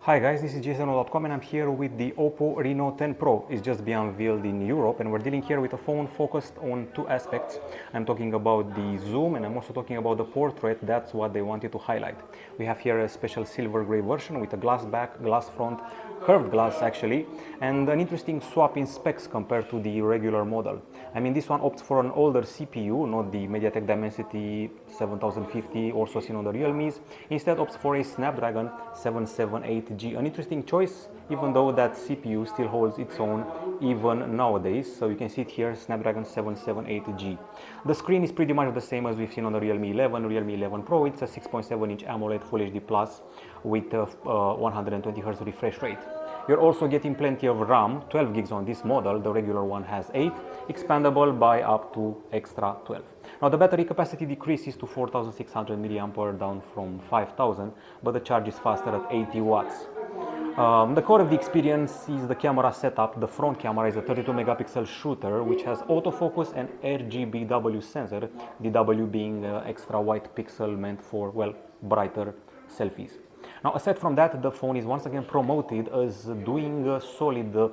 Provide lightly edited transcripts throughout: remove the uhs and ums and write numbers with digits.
Hi guys, this is gsno.com and I'm here with the OPPO Reno10 Pro. It's just been unveiled in Europe and we're dealing here with a phone focused on two aspects. I'm talking about the zoom and I'm also talking about the portrait. That's what they wanted to highlight. We have here a special silver gray version with a glass back, glass front, curved glass actually, and an interesting swap in specs compared to the regular model. I mean, this one opts for an older CPU, not the MediaTek Dimensity 7050 also seen on the Realmes. Instead opts for a Snapdragon 778G. An interesting choice, even though that CPU still holds its own even nowadays. So you can see it here, Snapdragon 778G. The screen is pretty much the same as we've seen on the Realme 11, Realme 11 Pro. It's a 6.7-inch AMOLED Full HD Plus with a 120 Hz refresh rate. You're also getting plenty of RAM, 12 gigs on this model. The regular one has 8, expandable by up to extra 12. Now the battery capacity decreases to 4600 mAh down from 5000, but the charge is faster at 80 watts. The core of the experience is the camera setup. The front camera is a 32 megapixel shooter which has autofocus and RGBW sensor, the W being extra white pixel meant for, well, brighter selfies. Now aside from that, the phone is once again promoted as doing a solid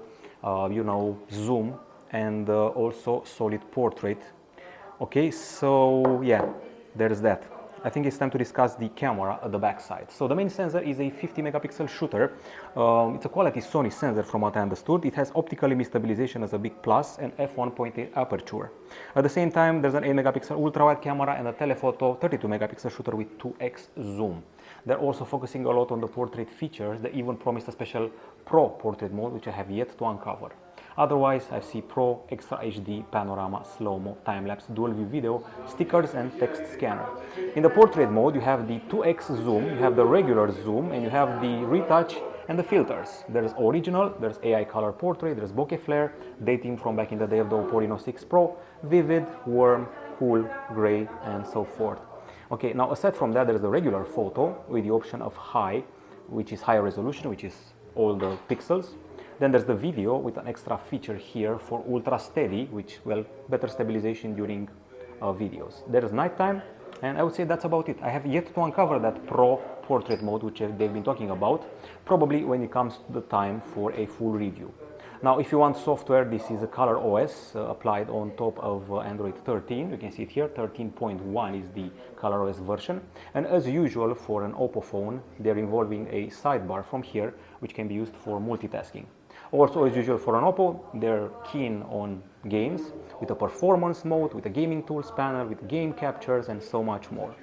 zoom and also solid portrait. Okay, so yeah, there's that. I think it's time to discuss the camera at the back side. So the main sensor is a 50 megapixel shooter. It's a quality Sony sensor from what I understood. It has optical image stabilization as a big plus and f1.8 aperture. At the same time, there's an 8 megapixel ultra-wide camera and a telephoto 32 megapixel shooter with 2x zoom. They're also focusing a lot on the portrait features. They even promised a special Pro portrait mode, which I have yet to uncover. Otherwise, I see Pro, Extra HD, Panorama, Slow-Mo, Time-Lapse, Dual View Video, stickers and text scanner. In the portrait mode, you have the 2x zoom, you have the regular zoom, and you have the retouch and the filters. There's original, there's AI color portrait, there's bokeh flare, dating from back in the day of the OPPO Reno6 Pro, vivid, warm, cool, gray, and so forth. Okay, now aside from that, there's the regular photo with the option of high, which is higher resolution, which is all the pixels. Then there's the video with an extra feature here for ultra steady, which, well, better stabilization during videos. There's nighttime, and I would say that's about it. I have yet to uncover that Pro portrait mode, which they've been talking about, probably when it comes to the time for a full review. Now, if you want software, this is a ColorOS applied on top of Android 13. You can see it here, 13.1 is the ColorOS version. And as usual for an OPPO phone, they're involving a sidebar from here, which can be used for multitasking. Also, as usual for an OPPO, they're keen on games with a performance mode, with a gaming tools panel, with game captures, and so much more.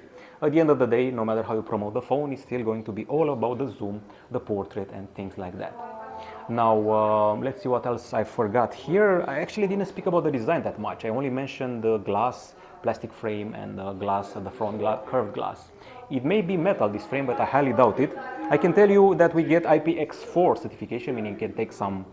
At the end of the day, no matter how you promote the phone, it's still going to be all about the zoom, the portrait, and things like that. Now, let's see what else I forgot here. I actually didn't speak about the design that much. I only mentioned the glass, plastic frame, and the glass at the front, curved glass. It may be metal, this frame, but I highly doubt it. I can tell you that we get IPX4 certification, meaning you can take some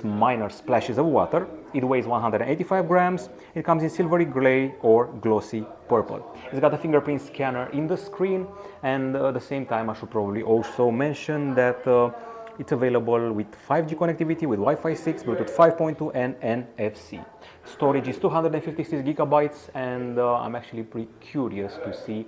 minor splashes of water. It weighs 185 grams. It comes in silvery gray or glossy purple. It's got a fingerprint scanner in the screen, and at the same time I should probably also mention that it's available with 5G connectivity with Wi-Fi 6, Bluetooth 5.2 and NFC. Storage is 256 gigabytes, and I'm actually pretty curious to see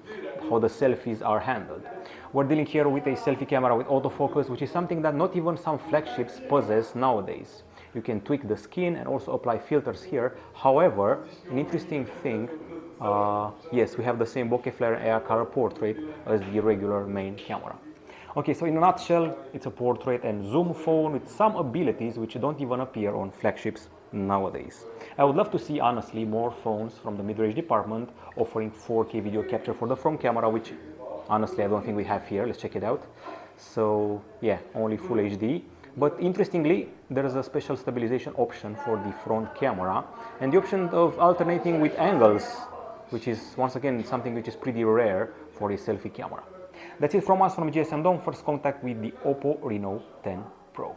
how the selfies are handled. We're dealing here with a selfie camera with autofocus, which is something that not even some flagships possess nowadays. You can tweak the skin and also apply filters here. However, an interesting thing, yes, we have the same bokeh flare and AI color portrait as the regular main camera. Okay, so in a nutshell, it's a portrait and zoom phone with some abilities which don't even appear on flagships nowadays. I would love to see, honestly, more phones from the mid-range department offering 4K video capture for the front camera, which honestly I don't think we have here. Let's check it out. So yeah, only Full HD. But interestingly, there is a special stabilization option for the front camera and the option of alternating with angles, which is once again something which is pretty rare for a selfie camera. That's it from us from GSM Dome. First contact with the OPPO Reno10 Pro.